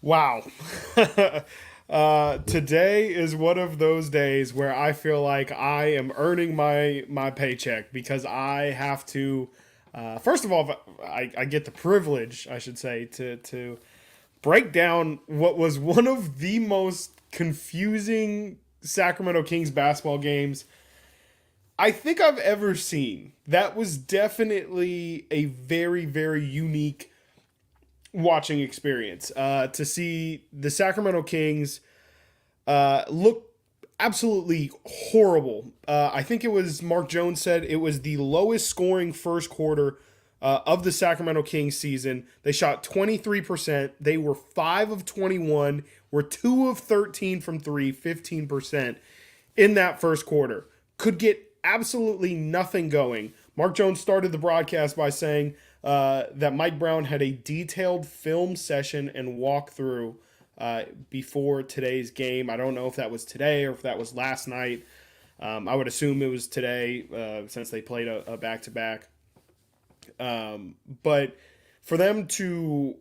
Wow. Today is one of those days where I feel like I am earning my paycheck because I have to. First of all, I get the privilege, I should say, to break down what was one of the most confusing Sacramento Kings basketball games I think I've ever seen. That was definitely a very, very unique watching experience. To see the Sacramento Kings look absolutely horrible. I think it was Mark Jones said it was the lowest scoring first quarter of the Sacramento Kings season. They shot 23%. They were 5 of 21, were 2 of 13 from 3, 15% in that first quarter. Could get absolutely nothing going. Mark Jones started the broadcast by saying that Mike Brown had a detailed film session and walkthrough before today's game. I don't know if that was today or if that was last night. I would assume it was today since they played a back-to-back. But for them to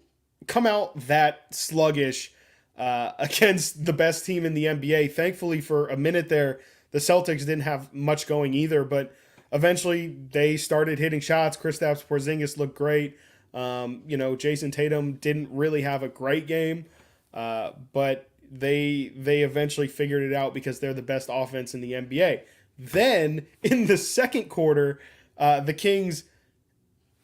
come out that sluggish against the best team in the NBA, thankfully for a minute there, the Celtics didn't have much going either, but eventually they started hitting shots. Kristaps Porzingis looked great. Jason Tatum didn't really have a great game, but they eventually figured it out because they're the best offense in the NBA. Then in the second quarter, the Kings,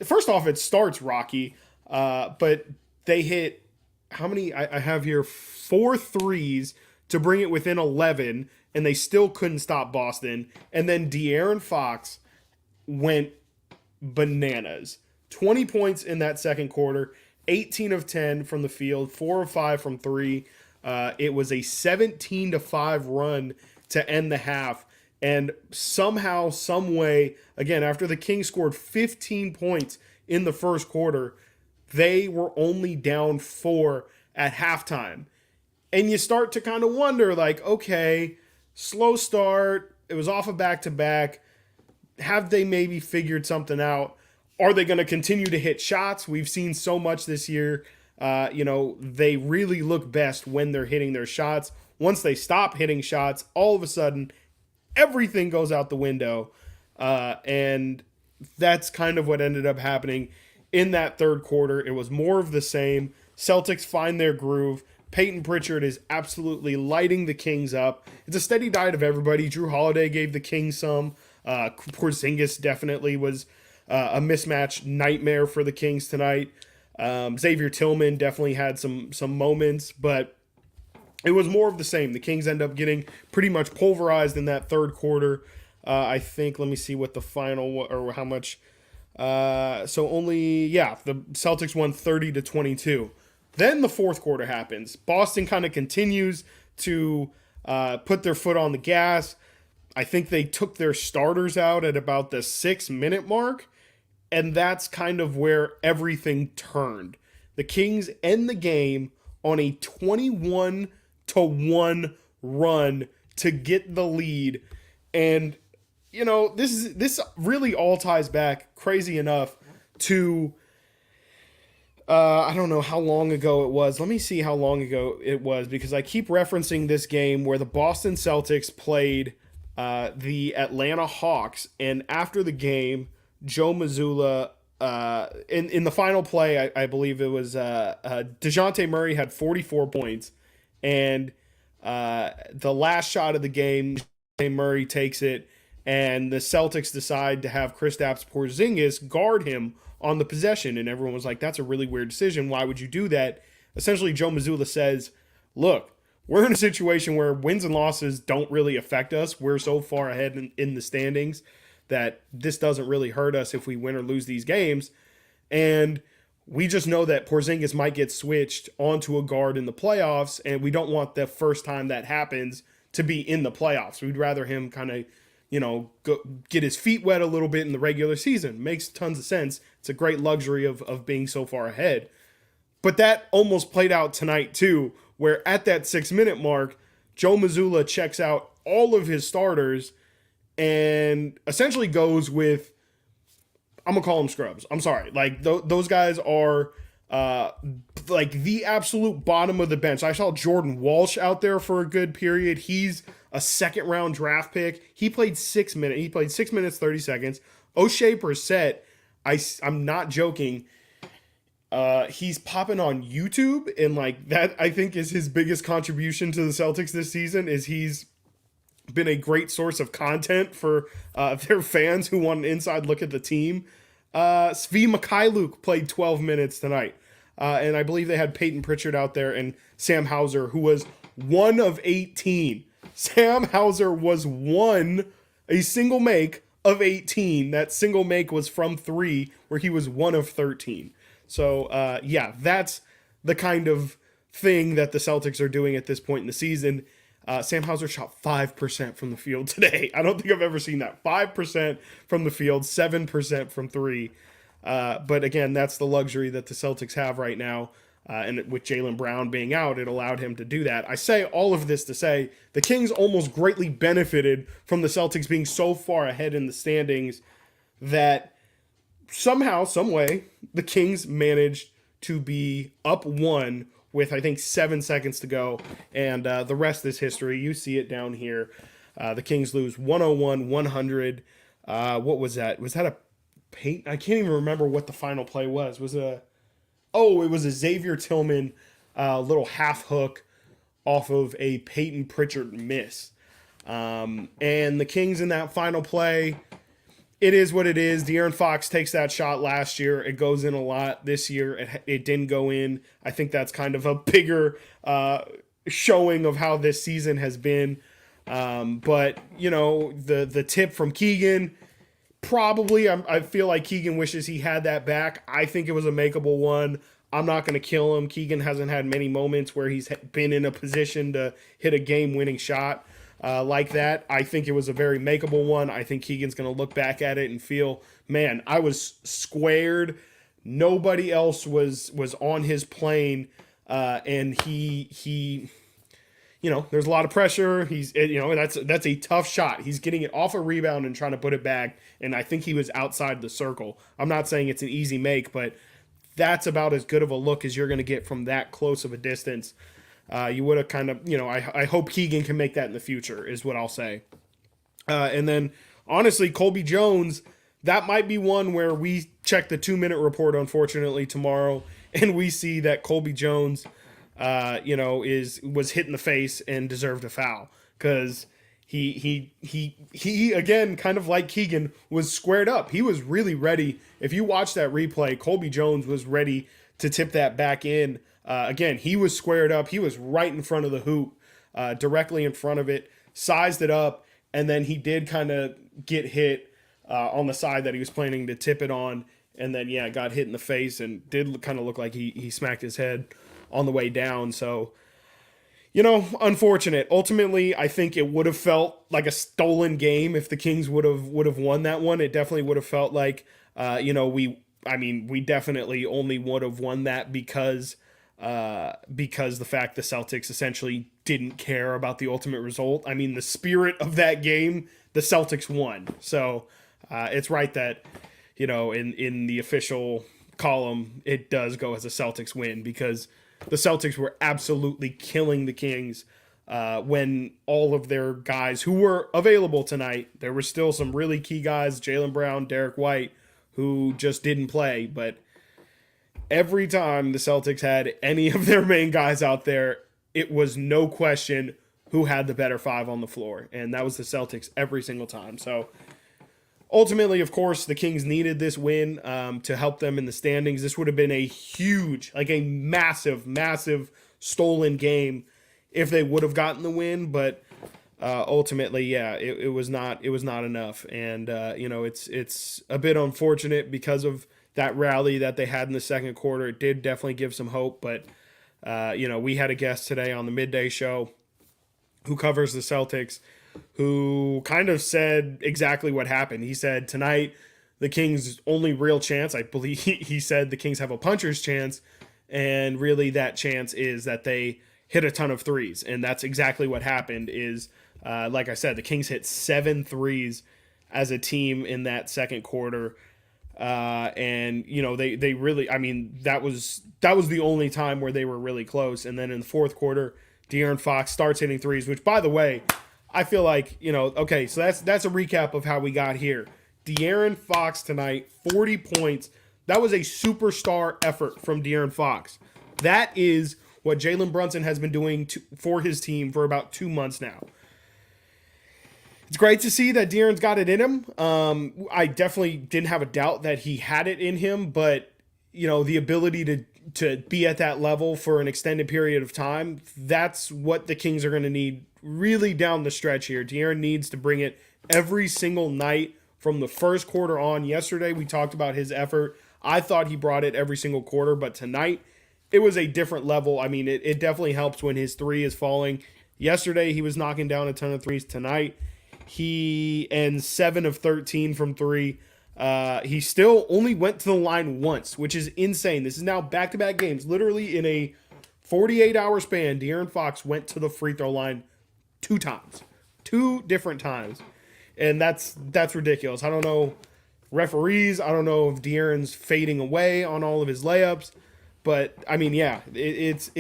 first off, it starts rocky, but they hit how many? I have here 4 threes to bring it within 11, and they still couldn't stop Boston. And then De'Aaron Fox went bananas. 20 points in that second quarter, 18 of 10 from the field, 4 of 5 from 3. It was a 17-5 run to end the half. And somehow, some way, again, after the Kings scored 15 points in the first quarter, they were only down 4 at halftime. And you start to kind of wonder, like, okay, slow start. It was off a back-to-back. Have they maybe figured something out? Are they going to continue to hit shots? We've seen so much this year. They really look best when they're hitting their shots. Once they stop hitting shots, all of a sudden, everything goes out the window. And that's kind of what ended up happening in that third quarter. It was more of the same. Celtics find their groove. Peyton Pritchard is absolutely lighting the Kings up. It's a steady diet of everybody. Drew Holiday gave the Kings some. Porzingis definitely was a mismatch nightmare for the Kings tonight. Xavier Tillman definitely had some moments, but it was more of the same. The Kings end up getting pretty much pulverized in that third quarter. I think, let me see what the final, or how much. The Celtics won 30-22. Then the fourth quarter happens. Boston kind of continues to put their foot on the gas. I think they took their starters out at about the 6-minute mark, and that's kind of where everything turned. The Kings end the game on a 21-1 run to get the lead. And, this really all ties back, crazy enough, to I don't know how long ago it was. Let me see how long ago it was, because I keep referencing this game where the Boston Celtics played the Atlanta Hawks, and after the game, Joe Mazzulla, in the final play, I believe it was DeJounte Murray had 44 points, and the last shot of the game, DeJounte Murray takes it, and the Celtics decide to have Kristaps Porzingis guard him on the possession, and everyone was like, that's a really weird decision. Why would you do that? Essentially, Joe Mazzulla says, look, we're in a situation where wins and losses don't really affect us. We're so far ahead in the standings that this doesn't really hurt us if we win or lose these games. And we just know that Porzingis might get switched onto a guard in the playoffs, and we don't want the first time that happens to be in the playoffs. We'd rather him kind of go get his feet wet a little bit in the regular season. Makes tons of sense. It's a great luxury of being so far ahead. But that almost played out tonight too, where at that 6-minute mark, Joe Mazzulla checks out all of his starters and essentially goes with, I'm going to call them scrubs. I'm sorry. Like those guys are like the absolute bottom of the bench. I saw Jordan Walsh out there for a good period. He's a second round draft pick. He played 6 minutes. He played 6 minutes, 30 seconds. O'Shea Brissett, I'm not joking. He's popping on YouTube, and like that, I think is his biggest contribution to the Celtics this season. Is he's been a great source of content for their fans who want an inside look at the team. Svi Mikhailuk played 12 minutes tonight. And I believe they had Peyton Pritchard out there and Sam Hauser, who was 1 of 18. Sam Hauser was a single make of 18. That single make was from 3, where he was 1 of 13. So, yeah, that's the kind of thing that the Celtics are doing at this point in the season. Sam Hauser shot 5% from the field today. I don't think I've ever seen that. 5% from the field, 7% from 3. But again, that's the luxury that the Celtics have right now. And with Jaylen Brown being out, it allowed him to do that. I say all of this to say the Kings almost greatly benefited from the Celtics being so far ahead in the standings that somehow, some way, the Kings managed to be up 1 with, I think, 7 seconds to go. And the rest is history. You see it down here. The Kings lose 101-100. What was that? Was that a paint? I can't even remember what the final play was. It was a Xavier Tillman little half hook off of a Peyton Pritchard miss. And the Kings in that final play, it is what it is. De'Aaron Fox takes that shot last year. It goes in a lot. This year, it didn't go in. I think that's kind of a bigger showing of how this season has been. But, the tip from Keegan, probably, I feel like Keegan wishes he had that back. I think it was a makeable one. I'm not going to kill him. Keegan hasn't had many moments where he's been in a position to hit a game-winning shot. Like that. I think it was a very makeable one. I think Keegan's going to look back at it and feel, man, I was squared. Nobody else was on his plane, and he there's a lot of pressure. That's a tough shot. He's getting it off a rebound and trying to put it back, and I think he was outside the circle. I'm not saying it's an easy make, but that's about as good of a look as you're going to get from that close of a distance. You would have kind of, I hope Keegan can make that in the future, is what I'll say. And then, honestly, Colby Jones, that might be one where we check the 2-minute report, unfortunately, tomorrow, and we see that Colby Jones, was hit in the face and deserved a foul. Because he again, kind of like Keegan, was squared up. He was really ready. If you watch that replay, Colby Jones was ready to tip that back in. Again, he was squared up. He was right in front of the hoop, directly in front of it, sized it up, and then he did kind of get hit on the side that he was planning to tip it on, and then, got hit in the face and did kind of look like he smacked his head on the way down. So, unfortunate. Ultimately, I think it would have felt like a stolen game if the Kings would have won that one. It definitely would have felt like, we definitely only would have won that because the fact the Celtics essentially didn't care about the ultimate result. I mean, the spirit of that game, the Celtics won. So it's right that, in the official column, it does go as a Celtics win, because the Celtics were absolutely killing the Kings when all of their guys who were available tonight, there were still some really key guys, Jaylen Brown, Derek White, who just didn't play, but every time the Celtics had any of their main guys out there, it was no question who had the better 5 on the floor, and that was the Celtics every single time. So ultimately, of course, the Kings needed this win to help them in the standings. This would have been a huge, like a massive, massive stolen game if they would have gotten the win, but ultimately, it was not enough, and it's a bit unfortunate because of that rally that they had in the second quarter. It did definitely give some hope, but, we had a guest today on the midday show who covers the Celtics who kind of said exactly what happened. He said tonight the Kings' only real chance, I believe he said the Kings have a puncher's chance, and really that chance is that they hit a ton of threes, and that's exactly what happened is, like I said, the Kings hit 7 threes as a team in that second quarter. And they really, I mean, that was the only time where they were really close. And then in the fourth quarter, De'Aaron Fox starts hitting threes, which, by the way, I feel like, okay, so that's a recap of how we got here. De'Aaron Fox tonight, 40 points. That was a superstar effort from De'Aaron Fox. That is what Jalen Brunson has been doing for his team for about 2 months now. It's great to see that De'Aaron's got it in him. I definitely didn't have a doubt that he had it in him, but the ability to be at that level for an extended period of time, that's what the Kings are going to need really down the stretch here. De'Aaron needs to bring it every single night from the first quarter on. Yesterday we talked about his effort. I thought he brought it every single quarter, but tonight it was a different level. I mean, it definitely helps when his three is falling. Yesterday he was knocking down a ton of threes. Tonight he ends 7 of 13 from three. He still only went to the line once, which is insane. This is now back-to-back games. Literally in a 48-hour span, De'Aaron Fox went to the free throw line 2 times. 2 different times. And that's ridiculous. I don't know referees. I don't know if De'Aaron's fading away on all of his layups. But, I mean, yeah, it's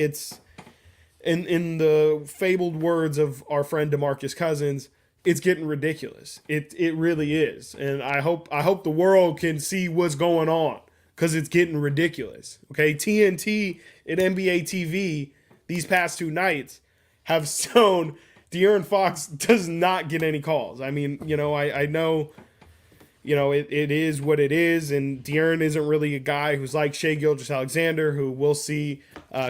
in the fabled words of our friend DeMarcus Cousins, it's getting ridiculous. It really is. And I hope the world can see what's going on because it's getting ridiculous. Okay, TNT and NBA TV these past 2 nights have shown De'Aaron Fox does not get any calls. I mean, I know, it is what it is, and De'Aaron isn't really a guy who's like Shai Gilgeous-Alexander, who we'll see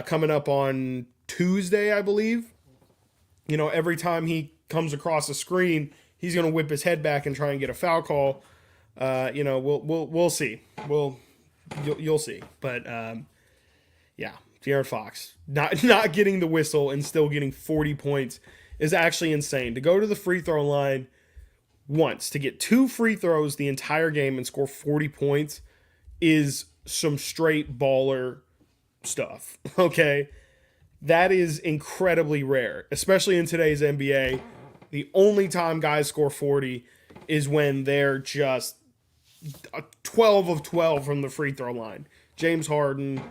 coming up on Tuesday, I believe. Every time he comes across a screen, he's going to whip his head back and try and get a foul call. We'll see. You'll see. But yeah, De'Aaron Fox not getting the whistle and still getting 40 points is actually insane. To go to the free throw line once, to get 2 free throws the entire game and score 40 points is some straight baller stuff. Okay. That is incredibly rare, especially in today's NBA. The only time guys score 40 is when they're just 12 of 12 from the free throw line. James Harden,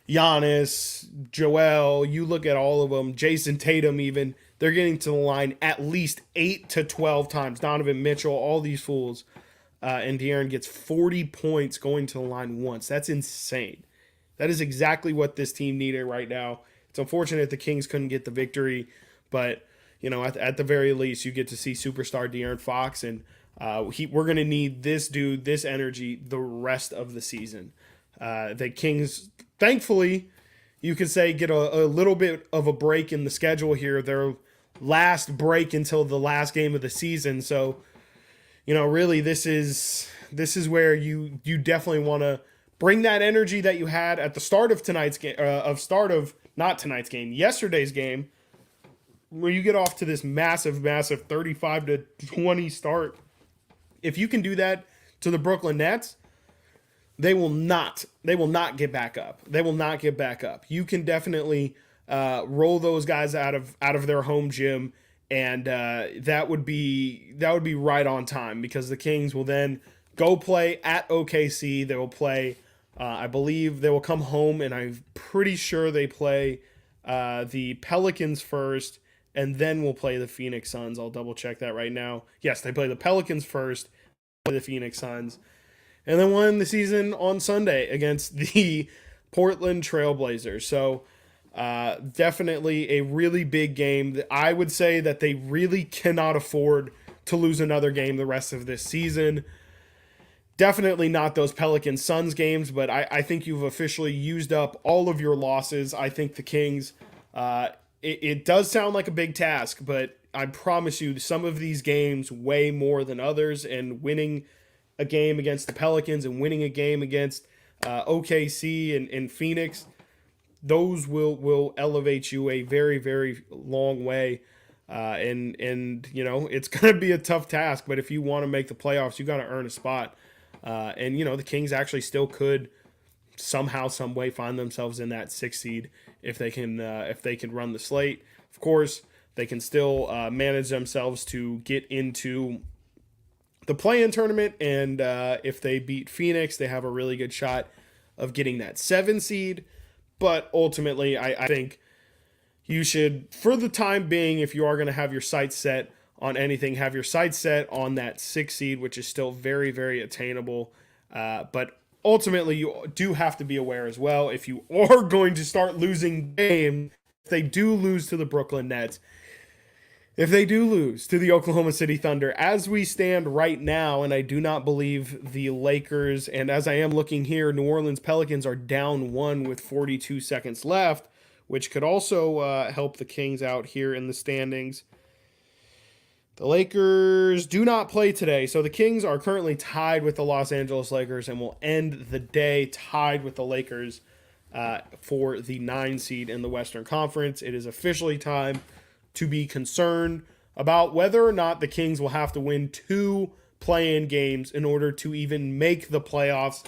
Giannis, Joel, you look at all of them, Jason Tatum even, they're getting to the line at least 8 to 12 times. Donovan Mitchell, all these fools. And De'Aaron gets 40 points going to the line once. That's insane. That is exactly what this team needed right now. It's unfortunate the Kings couldn't get the victory, but at the very least, you get to see superstar De'Aaron Fox, and we're going to need this dude, this energy, the rest of the season. The Kings, thankfully, you could say, get a little bit of a break in the schedule here. Their last break until the last game of the season. So, really, this is where you definitely want to bring that energy that you had at the start of tonight's game, not tonight's game, yesterday's game, where you get off to this massive 35-20 start. If you can do that to the Brooklyn Nets, they will not get back up. They will not get back up. You can definitely roll those guys out of their home gym, and that would be right on time, because the Kings will then go play at OKC. They will play. I believe they will come home, and I'm pretty sure they play the Pelicans first, and then we'll play the Phoenix Suns. I'll double check that right now. Yes, they play the Pelicans first, play the Phoenix Suns, and then we'll end the season on Sunday against the Portland Trailblazers. So definitely a really big game. I would say that they really cannot afford to lose another game the rest of this season. Definitely not those Pelicans-Suns games, but I think you've officially used up all of your losses. I think the Kings, it does sound like a big task, but I promise you some of these games weigh more than others, and winning a game against the Pelicans and winning a game against OKC and Phoenix, those will elevate you a very, very long way. And it's going to be a tough task, but if you want to make the playoffs, you got to earn a spot. And the Kings actually still could somehow, some way find themselves in that 6th seed if they can run the slate. Of course, they can still manage themselves to get into the play-in tournament, and if they beat Phoenix, they have a really good shot of getting that 7 seed. But ultimately, I think you should, for the time being, if you are going to have your sights set on anything, have your sights set on that 6 seed, which is still very, very attainable. But ultimately, you do have to be aware as well, if you are going to start losing games, if they do lose to the Brooklyn Nets, if they do lose to the Oklahoma City Thunder, as we stand right now, and I do not believe the Lakers, and as I am looking here, New Orleans Pelicans are down 1 with 42 seconds left, which could also help the Kings out here in the standings. The Lakers do not play today, so the Kings are currently tied with the Los Angeles Lakers and will end the day tied with the Lakers for the 9 seed in the Western Conference. It is officially time to be concerned about whether or not the Kings will have to win 2 play-in games in order to even make the playoffs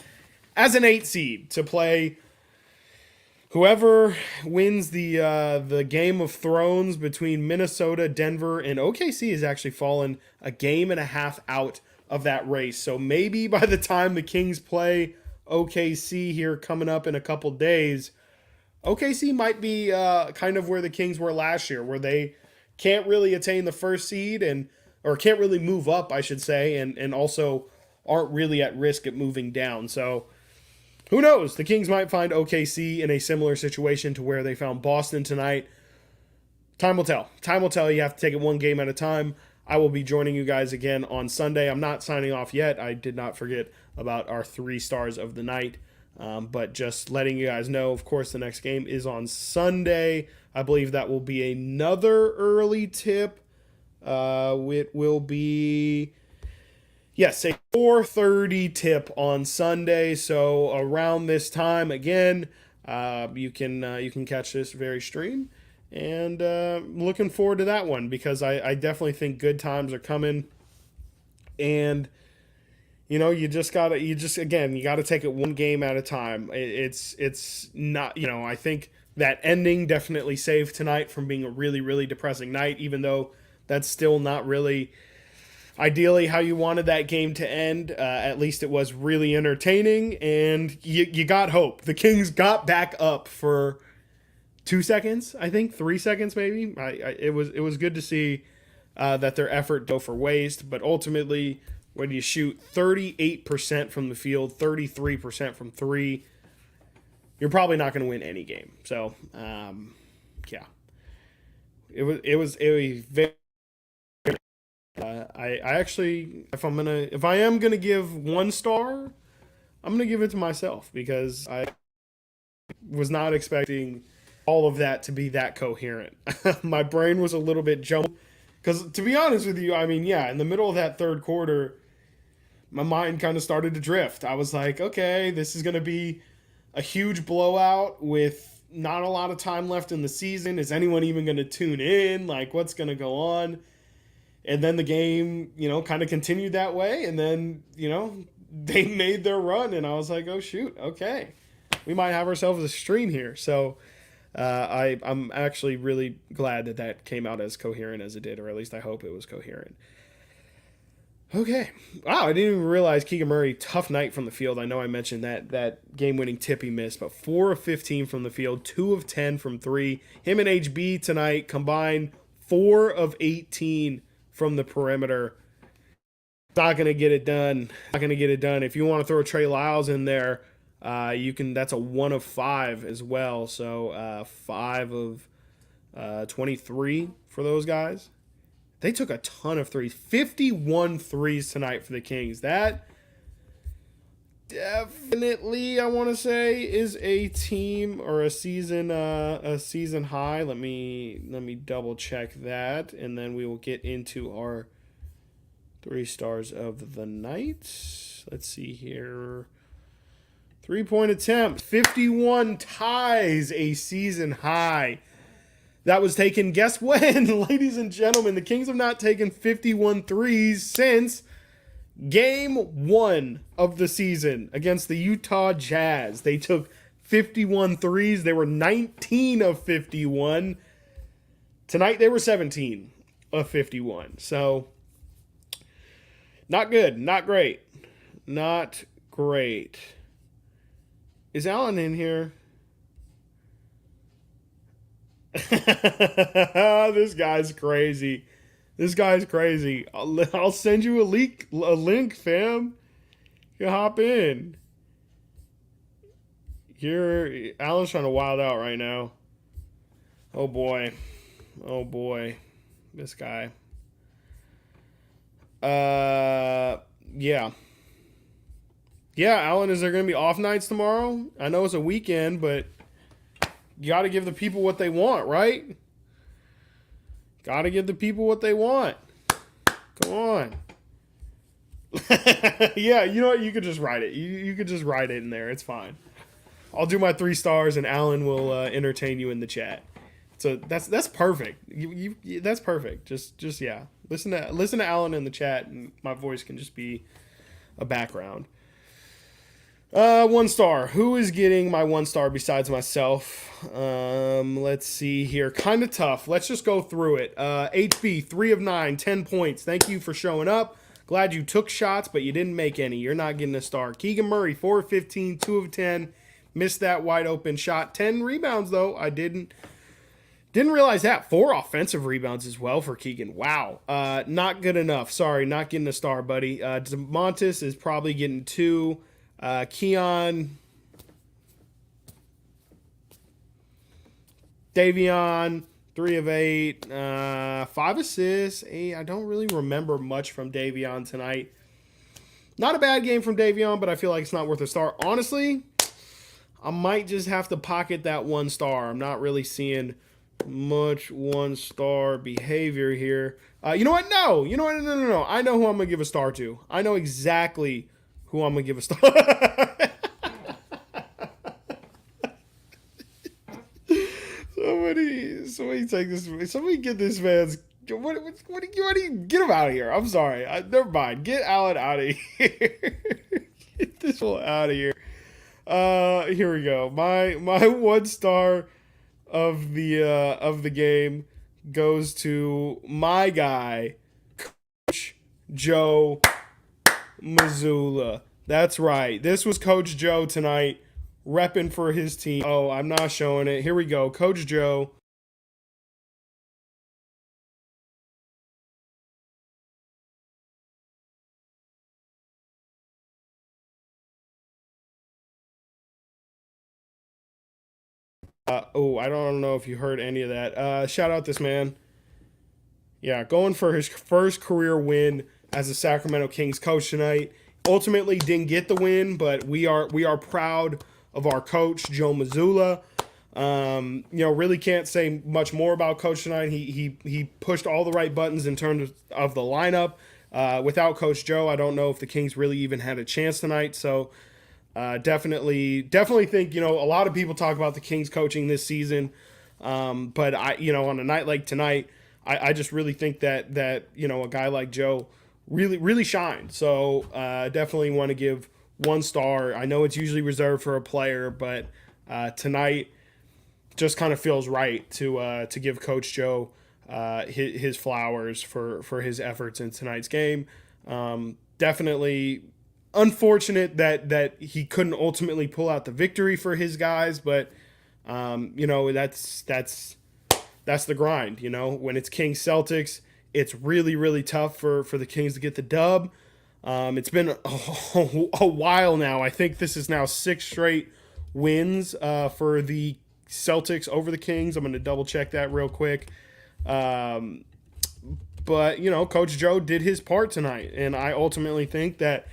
as an 8 seed, to play whoever wins the Game of Thrones between Minnesota, Denver, and OKC has actually fallen a game and a half out of that race. So maybe by the time the Kings play OKC here coming up in a couple days, OKC might be kind of where the Kings were last year, where they can't really attain the 1st seed, or can't really move up, I should say, and also aren't really at risk at moving down. So who knows? The Kings might find OKC in a similar situation to where they found Boston tonight. Time will tell. Time will tell. You have to take it one game at a time. I will be joining you guys again on Sunday. I'm not signing off yet. I did not forget about our 3 stars of the night. But just letting you guys know, of course, the next game is on Sunday. I believe that will be another early tip. It will be, yes, a 4:30 tip on Sunday. So around this time, again, you can catch this very stream. And looking forward to that one, because I definitely think good times are coming. And you gotta take it one game at a time. It's not, I think that ending definitely saved tonight from being a really, really depressing night, even though that's still not really ideally how you wanted that game to end. At least it was really entertaining, and you got hope. The Kings got back up for 2 seconds, I think 3 seconds maybe. It was good to see that their effort go for waste, but ultimately, when you shoot 38% from the field, 33% from 3, you're probably not going to win any game. So, yeah, it was very. I actually, if I am gonna give 1 star, I'm gonna give it to myself, because I was not expecting all of that to be that coherent. My brain was a little bit jumbled, because to be honest with you, I mean, yeah, in the middle of that 3rd quarter, my mind kind of started to drift. I was like, okay, this is going to be a huge blowout with not a lot of time left in the season. Is anyone even going to tune in? Like, what's going to go on? And then the game, kind of continued that way. And then, they made their run. And I was like, oh, shoot, okay. We might have ourselves a stream here. So I'm actually really glad that came out as coherent as it did, or at least I hope it was coherent. Okay. Wow, I didn't even realize Keegan Murray, tough night from the field. I know I mentioned that game-winning tip he missed, but 4 of 15 from the field, 2 of 10 from 3. Him and HB tonight combined 4 of 18 from the perimeter. Not going to get it done. Not going to get it done. If you want to throw Trey Lyles in there, you can. That's a 1 of 5 as well. So 5 of 23 for those guys. They took a ton of threes. 51 threes tonight for the Kings. That definitely, I want to say, is a team or a season high. Let me double check that, and then we will get into our 3 stars of the night. Let's see here. 3-point attempt. 51 ties a season high. That was taken, guess when, ladies and gentlemen? The Kings have not taken 51 threes since game 1 of the season against the Utah Jazz. They took 51 threes. They were 19 of 51. Tonight they were 17 of 51. So Not good. Not great. Not great. Is Allen in here? This guy's crazy. This guy's crazy. I'll send you a link, fam. You hop in. Here, Allen's trying to wild out right now. Oh boy. Oh boy. This guy. Yeah. Yeah, Alan, is there going to be off nights tomorrow? I know it's a weekend, but you got to give the people what they want, right? Got to give the people what they want. Come on. Yeah, you know what? You could just write it. You could just write it in there. It's fine. I'll do my 3 stars, and Alan will entertain you in the chat. So that's perfect. That's perfect. Just yeah. Listen to Alan in the chat, and my voice can just be a background. 1 star. Who is getting my 1 star besides myself? Let's see here. Kind of tough. Let's just go through it. HB, 3 of 9, 10 points. Thank you for showing up. Glad you took shots, but you didn't make any. You're not getting a star. Keegan Murray, 4 of 15, 2 of 10. Missed that wide open shot. 10 rebounds, though. I didn't realize that. 4 offensive rebounds as well for Keegan. Wow. Not good enough. Sorry, not getting a star, buddy. DeMontis is probably getting 2. Keon, Davion, 3 of 8, 5 assists. I don't really remember much from Davion tonight. Not a bad game from Davion, but I feel like it's not worth a star. Honestly, I might just have to pocket that 1 star. I'm not really seeing much 1 star behavior here. You know what? No. You know what? No. I know who I'm going to give a star to. I know exactly who I'm going to give a star. Somebody take this. Somebody get this man's. What do you get him out of here? I'm sorry. Never mind. Get Allen out of here. Get this one out of here. Here we go. My 1 star of the game goes to my guy, Coach Joe Mazzulla. That's right. This was Coach Joe tonight, repping for his team. Oh, I'm not showing it. Here we go. Coach Joe. I don't know if you heard any of that. Shout out this man. Yeah, going for his first career win as a Sacramento Kings coach tonight. Ultimately didn't get the win, but we are proud of our coach, Joe Mazzulla. Really can't say much more about Coach tonight. He pushed all the right buttons in terms of the lineup. Without Coach Joe, I don't know if the Kings really even had a chance tonight. So definitely think, a lot of people talk about the Kings coaching this season. But on a night like tonight, I just really think that a guy like Joe really shined. So definitely want to give 1 star. I know it's usually reserved for a player, but tonight just kind of feels right to give Coach Joe his flowers for his efforts in tonight's game. Definitely unfortunate that he couldn't ultimately pull out the victory for his guys, but that's the grind. When it's Kings Celtics, it's really tough for the Kings to get the dub. It's been a while now. I think this is now 6 straight wins for the Celtics over the Kings. I'm going to double check that real quick. But Coach Joe did his part tonight, and I ultimately think that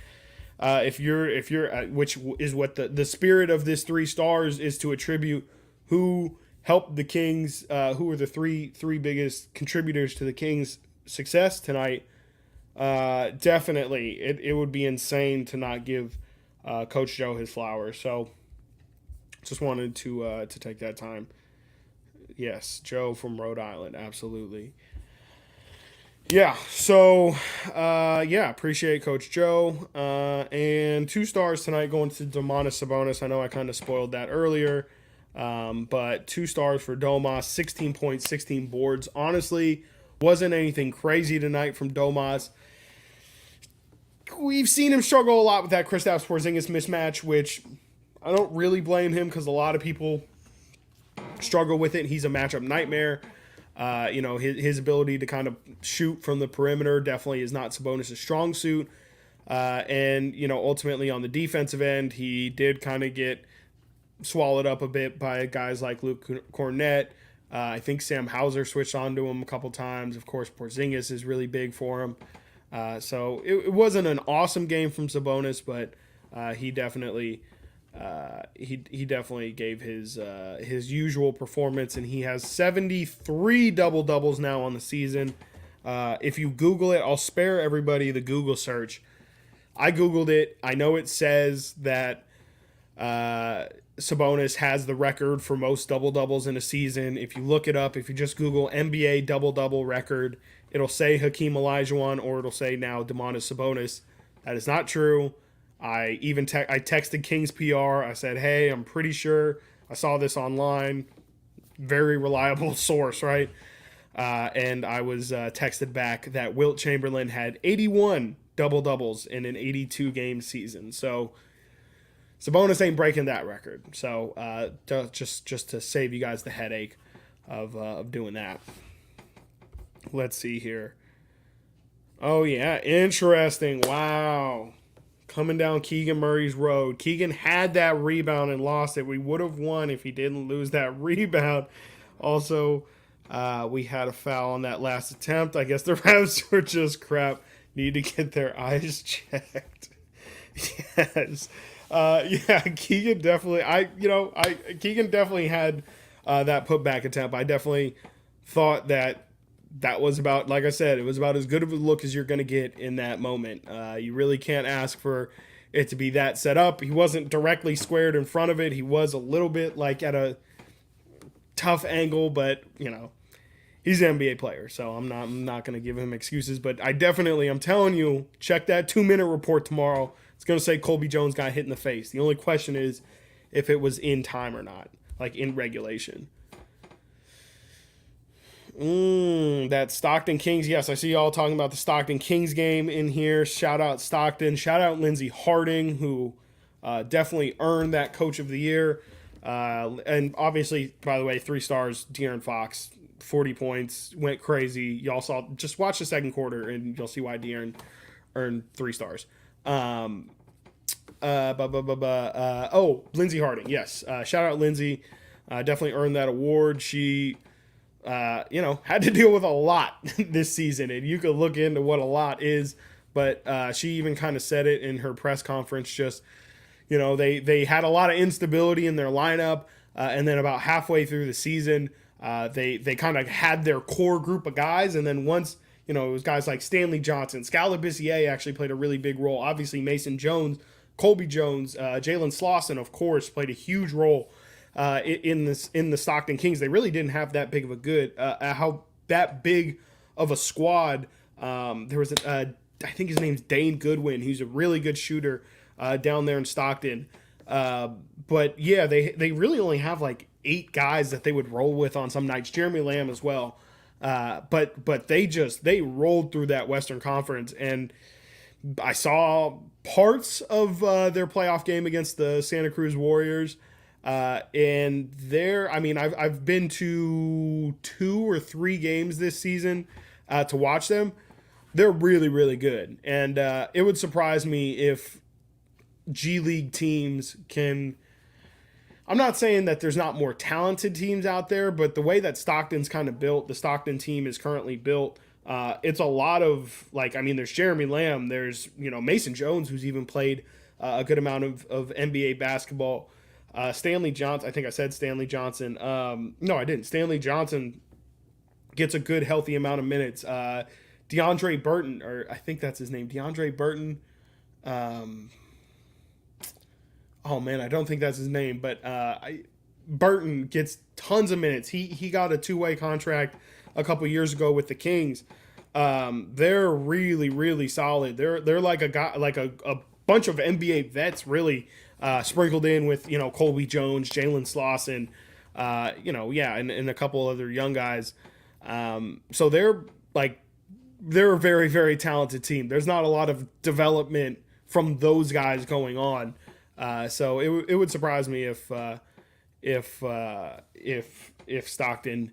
if you're which is what the spirit of this 3 stars is, to attribute who helped the Kings, who were the three biggest contributors to the Kings' success tonight. Definitely, it would be insane to not give Coach Joe his flowers. So just wanted to take that time. Yes, Joe from Rhode Island, absolutely. Yeah, so appreciate Coach Joe. And 2 stars tonight going to Domantas Sabonis. I know I kind of spoiled that earlier. But 2 stars for Domas, 16 points, 16 boards. Honestly, wasn't anything crazy tonight from Domas. we've seen him struggle a lot with that Kristaps Porzingis mismatch, which I don't really blame him because a lot of people struggle with it. He's a matchup nightmare. His ability to kind of shoot from the perimeter definitely is not Sabonis' strong suit. Ultimately on the defensive end, he did kind of get swallowed up a bit by guys like Luke Cornett. I think Sam Hauser switched onto him a couple times. Of course, Porzingis is really big for him. So it wasn't an awesome game from Sabonis, but he definitely gave his usual performance, and he has 73 double doubles now on the season. If you Google it, I'll spare everybody the Google search. I Googled it. I know it says that Sabonis has the record for most double doubles in a season. If you look it up, if you just Google NBA double double record, it'll say Hakeem Olajuwon or it'll say now Domantas Sabonis. That is not true. I texted Kings PR. I said, hey, I'm pretty sure I saw this online. Very reliable source, right? And I was texted back that Wilt Chamberlain had 81 double-doubles in an 82-game season. So Sabonis ain't breaking that record. So just to save you guys the headache of doing that. Let's see here. Oh, yeah, interesting. Wow. Coming down Keegan Murray's road. Keegan had that rebound and lost it. We would have won if he didn't lose that rebound. Also, we had a foul on that last attempt. I guess the refs were just crap. Need to get their eyes checked. Yes. Keegan definitely. Keegan definitely had that putback attempt. I definitely thought that was about, like I said, it was about as good of a look as you're going to get in that moment. You really can't ask for it to be that set up. He wasn't directly squared in front of it. He was a little bit like at a tough angle, but he's an NBA player, so I'm not going to give him excuses. But I'm telling you, check that 2-minute report tomorrow. It's going to say Colby Jones got hit in the face. The only question is if it was in time or not, like in regulation. That Stockton Kings. Yes, I see y'all talking about the Stockton Kings game in here. Shout out Stockton. Shout out Lindsey Harding, who definitely earned that Coach of the Year. And obviously, by the way, 3 stars, De'Aaron Fox, 40 points, went crazy. Y'all saw, just watch the second quarter and you'll see why De'Aaron earned 3 stars. Lindsey Harding. Yes. Shout out Lindsey. Definitely earned that award. She had to deal with a lot this season, and you could look into what a lot is, but she even kind of said it in her press conference. Just, they had a lot of instability in their lineup, and then about halfway through the season, they kind of had their core group of guys, and then once, it was guys like Stanley Johnson, Scala Bissier actually played a really big role. Obviously, Mason Jones, Colby Jones, Jalen Slauson, of course, played a huge role in the Stockton Kings. They really didn't have that big of a big of a squad. There was I think his name's Dane Goodwin. He's a really good shooter down there in Stockton. But yeah, they really only have like 8 guys that they would roll with on some nights. Jeremy Lamb as well. But they rolled through that Western Conference, and I saw parts of their playoff game against the Santa Cruz Warriors. And I've been to 2 or 3 games this season to watch them. They're really, really good. And it would surprise me if G League teams can. I'm not saying that there's not more talented teams out there, but the way that Stockton's kind of built, the Stockton team is currently built. It's a lot of there's Jeremy Lamb, there's Mason Jones, who's even played a good amount of NBA basketball. Stanley Johnson, I think I said Stanley Johnson. No, I didn't. Stanley Johnson gets a good, healthy amount of minutes. DeAndre Burton, or I think that's his name, DeAndre Burton. Oh man, I don't think that's his name, but Burton gets tons of minutes. He got a 2-way contract a couple years ago with the Kings. They're really, really solid. They're like a guy, like a bunch of NBA vets, really. Sprinkled in with, Colby Jones, Jalen Slauson, and a couple other young guys. So they're like they're a very, very talented team. There's not a lot of development from those guys going on. So it would surprise me if Stockton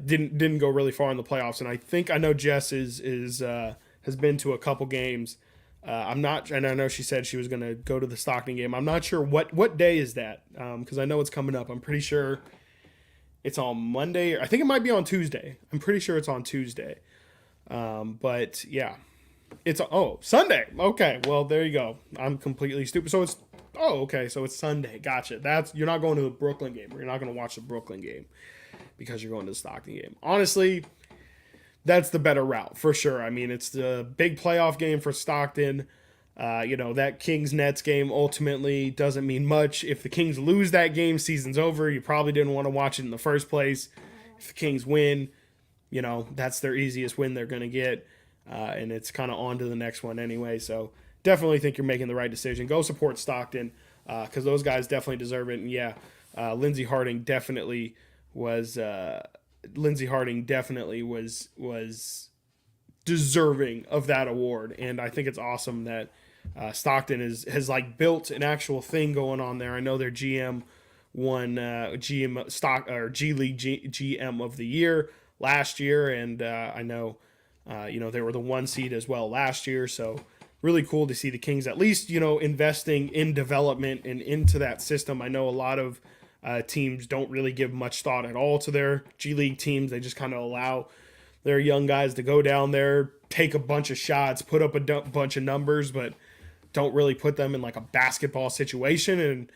didn't go really far in the playoffs. And I know Jess is has been to a couple games. I'm not, and I know she said she was going to go to the Stockton game. I'm not sure what day is that, because I know it's coming up. I'm pretty sure it's on Monday. I think it might be on Tuesday. I'm pretty sure it's on Tuesday. But yeah, it's Sunday. Okay, well there you go. I'm completely stupid. So it's okay. So it's Sunday. Gotcha. You're not going to the Brooklyn game. Or you're not going to watch the Brooklyn game because you're going to the Stockton game. Honestly, that's the better route for sure. I mean, it's the big playoff game for Stockton. That Kings-Nets game ultimately doesn't mean much. If the Kings lose that game, season's over. You probably didn't want to watch it in the first place. If the Kings win, that's their easiest win they're going to get. And it's kind of on to the next one anyway. So definitely think you're making the right decision. Go support Stockton because those guys definitely deserve it. And yeah, Lindsey Harding definitely was deserving of that award. And I think it's awesome that Stockton has like built an actual thing going on there. I know their GM won G League GM of the year last year, and I know they were the 1 seed as well last year. So really cool to see the Kings at least investing in development and into that system. I know a lot of teams don't really give much thought at all to their G League teams. They just kind of allow their young guys to go down there, take a bunch of shots, put up a bunch of numbers, but don't really put them in like a basketball situation. And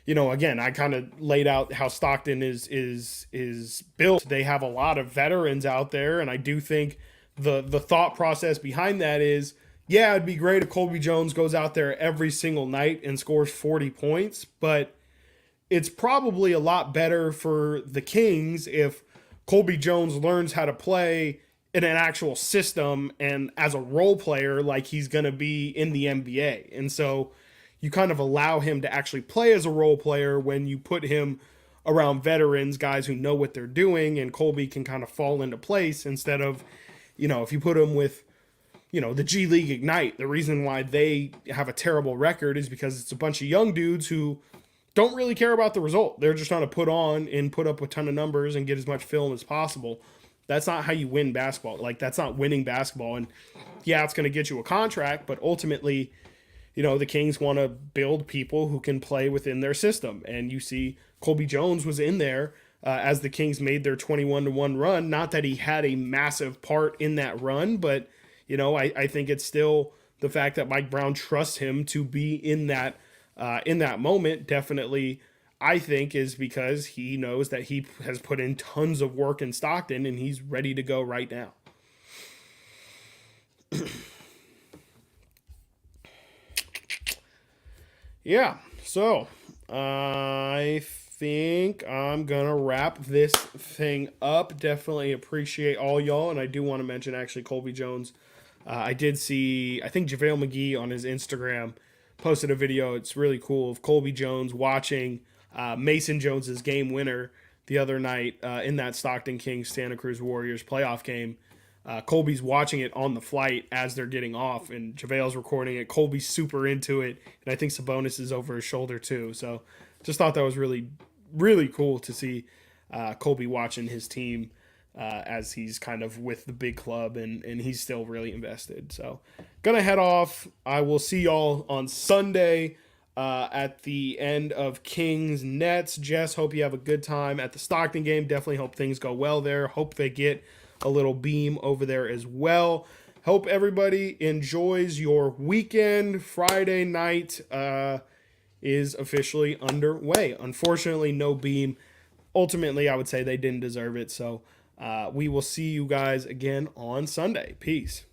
again, I kind of laid out how Stockton is built. They have a lot of veterans out there, and I do think the thought process behind that is, yeah, it'd be great if Colby Jones goes out there every single night and scores 40 points, but it's probably a lot better for the Kings if Colby Jones learns how to play in an actual system and as a role player like he's going to be in the NBA. And so you kind of allow him to actually play as a role player when you put him around veterans, guys who know what they're doing, and Colby can kind of fall into place instead of, if you put him with, the G League Ignite. The reason why they have a terrible record is because it's a bunch of young dudes who don't really care about the result. They're just trying to put on and put up a ton of numbers and get as much film as possible. That's not how you win basketball. Like, that's not winning basketball. And yeah, it's going to get you a contract, but ultimately, the Kings want to build people who can play within their system. And you see Colby Jones was in there as the Kings made their 21-1 run. Not that he had a massive part in that run, but, I think it's still the fact that Mike Brown trusts him to be in that moment. Definitely, I think, is because he knows that he has put in tons of work in Stockton and he's ready to go right now. Yeah, so I think I'm going to wrap this thing up. Definitely appreciate all y'all, and I do want to mention actually Colby Jones. I did see, I think JaVale McGee on his Instagram posted a video. It's really cool of Colby Jones watching Mason Jones's game winner the other night in that Stockton Kings Santa Cruz Warriors playoff game. Colby's watching it on the flight as they're getting off, and JaVale's recording it. Colby's super into it, and I think Sabonis is over his shoulder too. So just thought that was really, really cool to see Colby watching his team as he's kind of with the big club, and he's still really invested. So gonna head off. I will see y'all on Sunday at the end of Kings Nets. Jess, hope you have a good time at the Stockton game. Definitely hope things go well there. Hope they get a little beam over there as well. Hope everybody enjoys your weekend. Friday night is officially underway. Unfortunately, no beam. Ultimately, I would say they didn't deserve it. So we will see you guys again on Sunday. Peace.